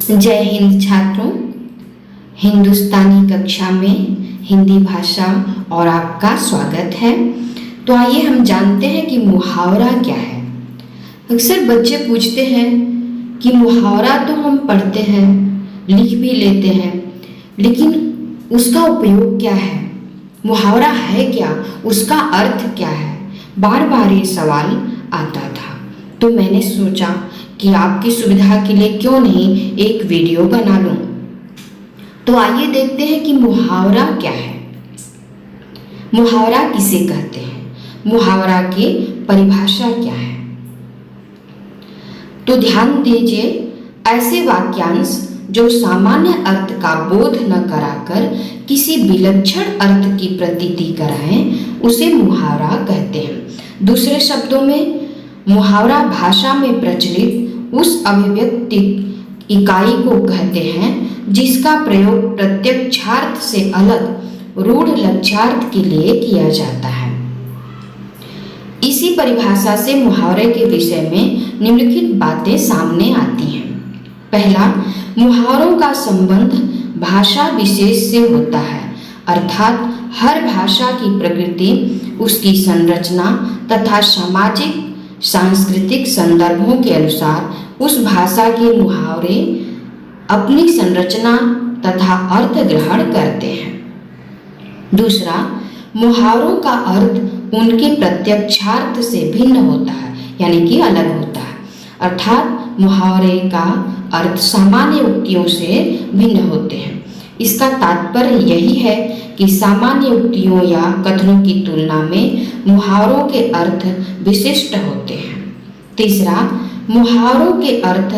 जय हिंद छात्रों। हिंदुस्तानी कक्षा में हिंदी भाषा और आपका स्वागत है। तो आइए हम जानते हैं कि मुहावरा क्या है। अक्सर बच्चे पूछते हैं कि मुहावरा तो हम पढ़ते हैं, लिख भी लेते हैं, लेकिन उसका उपयोग क्या है, मुहावरा है क्या, उसका अर्थ क्या है। बार बार ये सवाल आता था, तो मैंने सोचा कि आपकी सुविधा के लिए क्यों नहीं एक वीडियो बना लूं। तो आइए देखते हैं कि मुहावरा क्या है। मुहावरा किसे कहते हैं, मुहावरा की परिभाषा क्या है। तो ध्यान दीजिए, ऐसे वाक्यांश जो सामान्य अर्थ का बोध न कराकर किसी विलक्षण अर्थ की प्रतीति कराएं, उसे मुहावरा कहते हैं। दूसरे शब्दों में, मुहावरा भाषा में प्रचलित उस अभिव्यक्ति इकाई को कहते हैं जिसका प्रयोग प्रत्यक्षार्थ से अलग रूढ़ लक्ष्यार्थ के लिए किया जाता है। इसी परिभाषा से मुहावरे के विषय में निम्नलिखित बातें सामने आती हैं। पहला, मुहावरों का संबंध भाषा विशेष से होता है, अर्थात हर भाषा की प्रकृति, उसकी संरचना तथा सामाजिक सांस्कृतिक संदर्भों के अनुसार उस भाषा के मुहावरे अपनी संरचना तथा अर्थ ग्रहण करते हैं। दूसरा, मुहावरों का अर्थ उनके प्रत्यक्षार्थ से भिन्न होता है, यानी कि अलग होता है। अर्थात मुहावरे का अर्थ सामान्य उक्तियों से भिन्न होते हैं। इसका तात्पर्य यही है कि सामान्य उक्तियों या कथनों की तुलना में मुहावरों के अर्थ विशिष्ट होते हैं। तीसरा, मुहावरों के अर्थ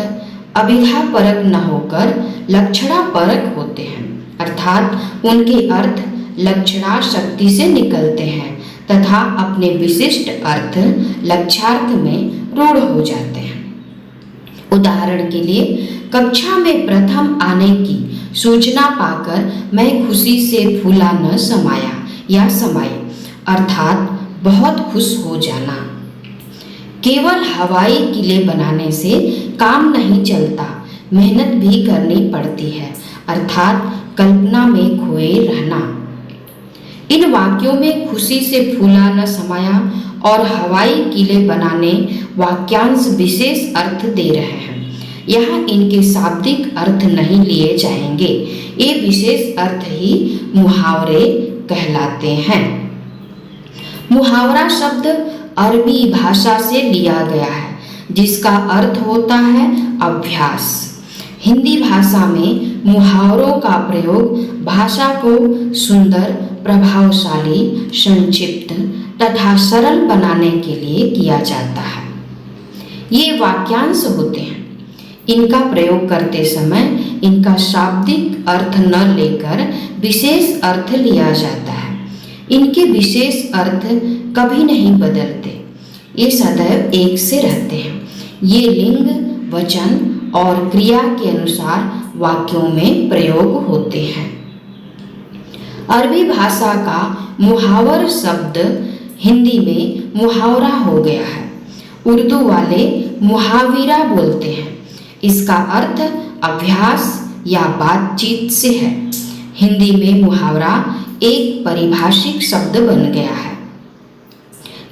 अभिधापरक न होकर लक्षणापरक होते हैं, अर्थात उनके अर्थ लक्षणा शक्ति से निकलते हैं तथा अपने विशिष्ट अर्थ लक्ष्यार्थ में रूढ़ हो जाते हैं। उदाहरण के लिए, कक्षा में प्रथम आने की सूचना पाकर मैं खुशी से फूला न समाया या समाई, अर्थात बहुत खुश हो जाना। केवल हवाई किले बनाने से काम नहीं चलता, मेहनत भी करनी पड़ती है, अर्थात कल्पना में खोए रहना। इन वाक्यों में खुशी से फूला न समाया और हवाई किले बनाने वाक्यांश विशेष अर्थ दे रहे हैं। यहाँ इनके शाब्दिक अर्थ नहीं लिए जाएंगे, ये विशेष अर्थ ही मुहावरे कहलाते हैं। मुहावरा शब्द अरबी भाषा से लिया गया है, जिसका अर्थ होता है अभ्यास। हिंदी भाषा में मुहावरों का प्रयोग भाषा को सुंदर, प्रभावशाली, संक्षिप्त तथा सरल बनाने के लिए किया जाता है। ये वाक्यांश होते हैं। इनका प्रयोग करते समय इनका शाब्दिक अर्थ न लेकर विशेष अर्थ लिया जाता है। इनके विशेष अर्थ कभी नहीं बदलते, ये सदैव एक से रहते हैं। ये लिंग, वचन और क्रिया के अनुसार वाक्यों में प्रयोग होते हैं। अरबी भाषा का मुहावर शब्द हिंदी में मुहावरा हो गया है। उर्दू वाले मुहाविरा बोलते हैं। इसका अर्थ अभ्यास या बातचीत से है। हिंदी में मुहावरा एक परिभाषिक शब्द बन गया है।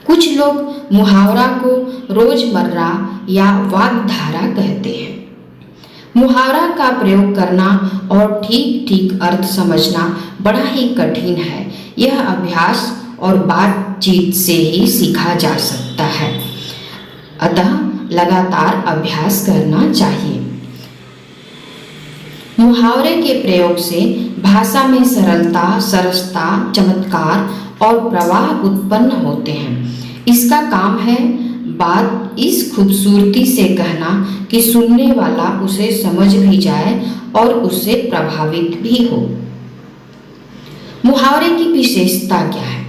कुछ लोग मुहावरा को रोजमर्रा या वाग्धारा कहते हैं। मुहावरा का प्रयोग करना और ठीक ठीक अर्थ समझना बड़ा ही कठिन है। यह अभ्यास और बातचीत से ही सीखा जा सकता है, अतः लगातार अभ्यास करना चाहिए। मुहावरे के प्रयोग से भाषा में सरलता, सरसता, चमत्कार और प्रवाह उत्पन्न होते हैं। इसका काम है बात इस खूबसूरती से कहना कि सुनने वाला उसे समझ भी जाए और उससे प्रभावित भी हो। मुहावरे की विशेषता क्या है?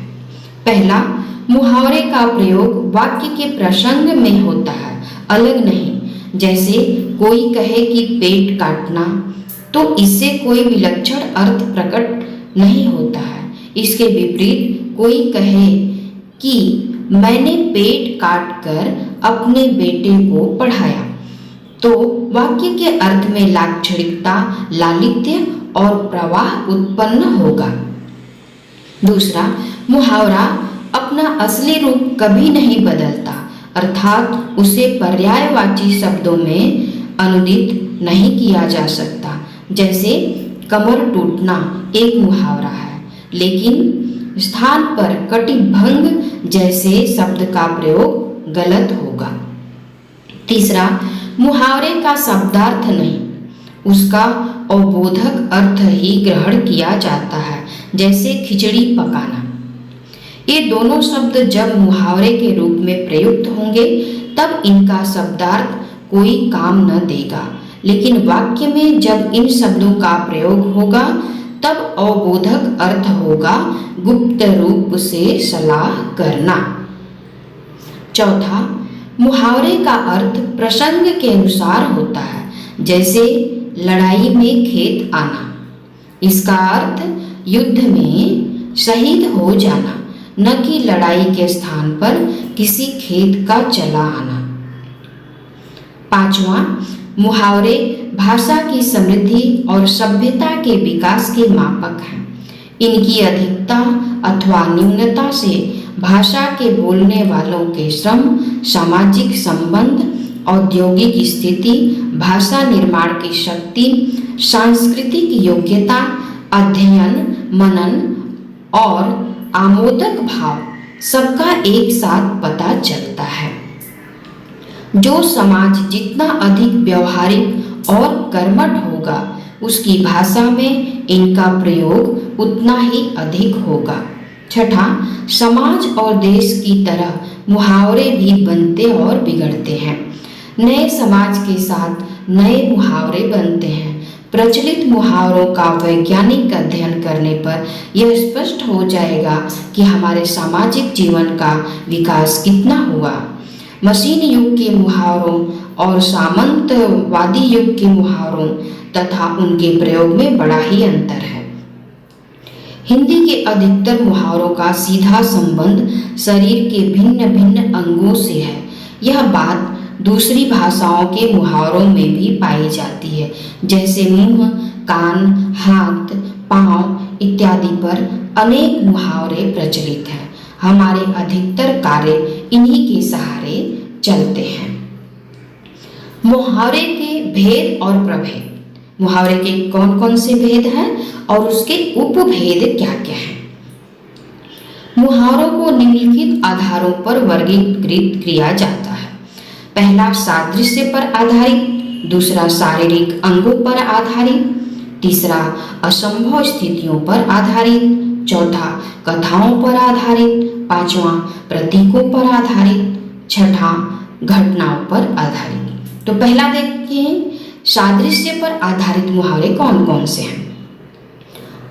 पहला, मुहावरे का प्रयोग वाक्य के प्रसंग में होता है, अलग नहीं। जैसे कोई कहे कि पेट काटना, तो इससे कोई विलक्षण अर्थ प्रकट नहीं होता है। इसके विपरीत कोई कहे कि मैंने पेट काट कर अपने बेटे को पढ़ाया, तो वाक्य के अर्थ में लाक्षणिकता, लालित्य और प्रवाह उत्पन्न होगा। दूसरा, मुहावरा अपना असली रूप कभी नहीं बदलता, अर्थात उसे पर्यायवाची शब्दों में अनुदित नहीं किया जा सकता। जैसे कमर टूटना एक मुहावरा है, लेकिन स्थान पर कटिभंग जैसे शब्द का प्रयोग गलत होगा। तीसरा, मुहावरे का शब्दार्थ नहीं, उसका अवबोधक अर्थ ही ग्रहण किया जाता है। जैसे खिचड़ी पकाना, ये दोनों शब्द जब मुहावरे के रूप में प्रयुक्त होंगे तब इनका शब्दार्थ कोई काम न देगा, लेकिन वाक्य में जब इन शब्दों का प्रयोग होगा तब अवबोधक अर्थ होगा गुप्त रूप से सलाह करना। चौथा, मुहावरे का अर्थ प्रसंग के अनुसार होता है। जैसे लड़ाई में खेत आना, इसका अर्थ युद्ध में शहीद हो जाना, न कि लड़ाई के स्थान पर किसी खेत का चला आना। पांचवा, मुहावरे भाषा की समृद्धि और सभ्यता के विकास के मापक हैं। इनकी अधिकता अथवा न्यूनता से भाषा के बोलने वालों के श्रम, सामाजिक संबंध, औद्योगिक स्थिति, भाषा निर्माण की शक्ति, सांस्कृतिक योग्यता, अध्ययन, मनन और आमोदक भाव सबका एक साथ पता चलता है। जो समाज जितना अधिक व्यवहारिक और कर्मठ होगा, उसकी भाषा में इनका प्रयोग उतना ही अधिक होगा। छठा, समाज और देश की तरह मुहावरे भी बनते और बिगड़ते हैं। नए समाज के साथ नए मुहावरे बनते हैं। प्रचलित मुहावरों का वैज्ञानिक अध्ययन करने पर यह स्पष्ट हो जाएगा कि हमारे सामाजिक जीवन का विकास कितना हुआ। मशीन युग के मुहावरों और सामंतवादी युग के मुहावरों तथा उनके प्रयोग में बड़ा ही अंतर है। हिंदी के अधिकतर मुहावरों का सीधा संबंध शरीर के भिन्न भिन्न अंगों से है। यह बात दूसरी भाषाओं के मुहावरों में भी पाई जाती है। जैसे मुंह, कान, हाथ, पांव इत्यादि पर अनेक मुहावरे प्रचलित हैं। हमारे अधिकतर कार्य इन्हीं के सहारे चलते हैं। मुहावरे के भेद और प्रभेद। मुहावरे के कौन कौन से भेद हैं और उसके उपभेद क्या क्या हैं। मुहावरों को निम्नलिखित आधारों पर वर्गीकृत किया जाता है। पहला, सादृश्य पर आधारित। दूसरा, शारीरिक अंगों पर आधारित। तीसरा, असंभव स्थितियों पर आधारित। चौथा, कथाओं पर आधारित। पांचवा, प्रतीकों पर आधारित। छठा, घटनाओं पर आधारित। तो पहला देखिए, सादृश्य पर आधारित मुहावरे कौन कौन से हैं।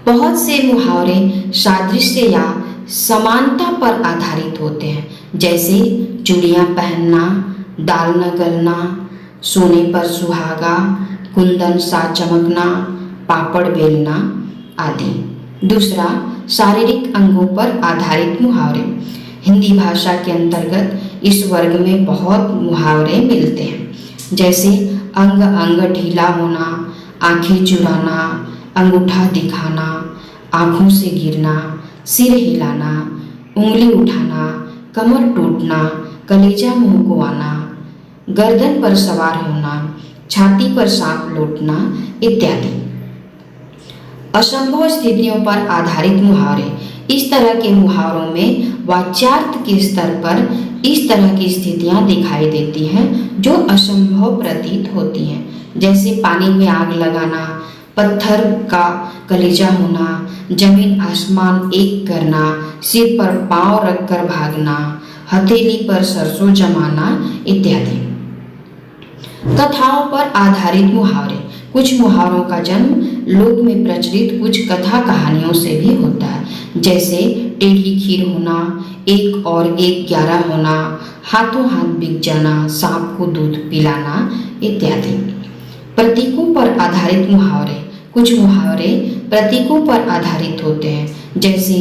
बहुत से मुहावरे सादृश्य या समानता पर आधारित होते हैं। जैसे चूड़ियां पहनना, दाल न गलना, सोने पर सुहागा, कुंदन सा चमकना, पापड़ बेलना आदि। दूसरा, शारीरिक अंगों पर आधारित मुहावरे। हिंदी भाषा के अंतर्गत इस वर्ग में बहुत मुहावरे मिलते हैं। जैसे अंग अंग ढीला होना, आंखें चुराना, अंगूठा दिखाना, आंखों से गिरना, सिर हिलाना, उंगली उठाना, कमर टूटना, कलेजा मुंह को आना, गर्दन पर सवार होना, छाती पर सांप लौटना इत्यादि। असंभव स्थितियों पर आधारित मुहावरे। इस तरह के मुहावरों में वाच्यार्थ के स्तर पर इस तरह की स्थितियां दिखाई देती हैं जो असंभव प्रतीत होती हैं। जैसे पानी में आग लगाना, पत्थर का कलेजा होना, जमीन आसमान एक करना, सिर पर पांव रखकर भागना, हथेली पर सरसों जमाना इत्यादि। कथाओं पर आधारित मुहावरे। कुछ मुहावरों का जन्म लोक में प्रचलित कुछ कथा कहानियों से भी होता है। जैसे टेढ़ी खीर होना, एक और एक 11 होना, हाथों हाथ बिक जाना, सांप को दूध पिलाना इत्यादि। प्रतीकों पर आधारित मुहावरे। कुछ मुहावरे प्रतीकों पर आधारित होते हैं। जैसे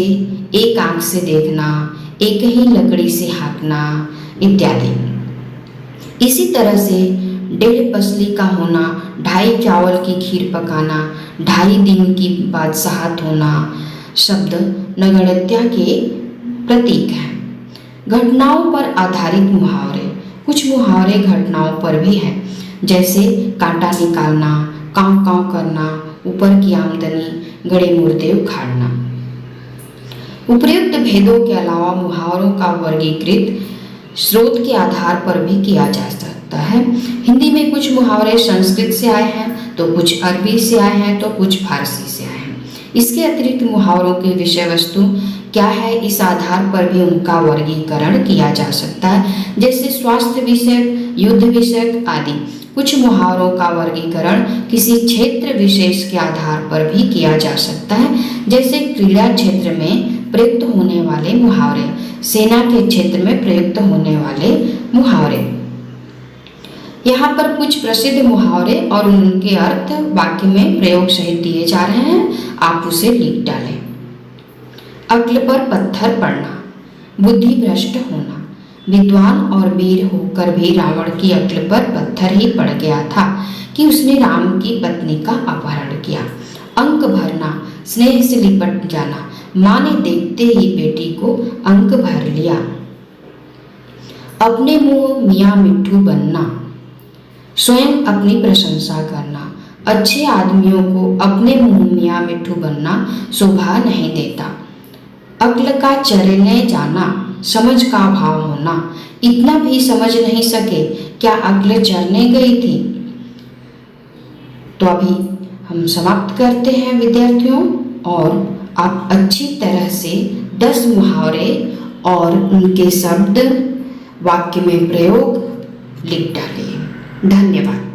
एक आंख से देखना, एक ही लकड़ी से हाँकना इत्यादि। इसी तरह से 1.5 पसली का होना, 2.5 चावल की खीर पकाना, 2.5 दिन की बादशाहत होना शब्द नगण्यता के प्रतीक हैं। घटनाओं पर आधारित मुहावरे। कुछ मुहावरे घटनाओं पर भी हैं, जैसे कांटा निकालना, कांव कांव करना, ऊपर की आमदनी, गड़े मुर्दे उखाड़ना। उपर्युक्त भेदों के अलावा मुहावरों का वर्गीकृत स्रोत के आधार पर भी किया जा सकता है। हिंदी में कुछ मुहावरे संस्कृत से आए हैं, तो कुछ अरबी से आए हैं, तो कुछ फारसी से आए हैं। इसके अतिरिक्त मुहावरों की विषय वस्तु क्या है, इस आधार पर भी उनका वर्गीकरण किया जा सकता है, जैसे स्वास्थ्य विषयक, युद्ध विषयक आदि। कुछ मुहावरों का वर्गीकरण किसी क्षेत्र विशेष के आधार पर भी किया जा सकता है, जैसे क्रीड़ा क्षेत्र में प्रयुक्त होने वाले मुहावरे, सेना के क्षेत्र में प्रयुक्त होने वाले मुहावरे। यहाँ पर कुछ प्रसिद्ध मुहावरे और उनके अर्थ वाक्य में प्रयोग सहित दिए जा रहे हैं, आप उसे लिख डालें। अक्ल पर पत्थर पड़ना, बुद्धि भ्रष्ट होना। विद्वान और वीर होकर भी रावण की अक्ल पर पत्थर ही पड़ गया था कि उसने राम की पत्नी का अपहरण किया। अंक भरना, स्नेह से लिपट जाना। माँ ने देखते ही बेटी को अंक भर लिया। अपने मुंह मियाँ मिट्ठू बनना, स्वयं अपनी प्रशंसा करना। अच्छे आदमियों को अपने मुंह मियाँ मिट्ठू बनना शोभा नहीं देता। अक्ल का चरने जाना, समझ का अभाव होना। इतना भी समझ नहीं सके, क्या अक्ल चरने गई थी। तो अभी हम समाप्त करते हैं विद्यार्थियों, और आप अच्छी तरह से 10 मुहावरे और उनके शब्द वाक्य में प्रयोग लिख डालिए। धन्यवाद।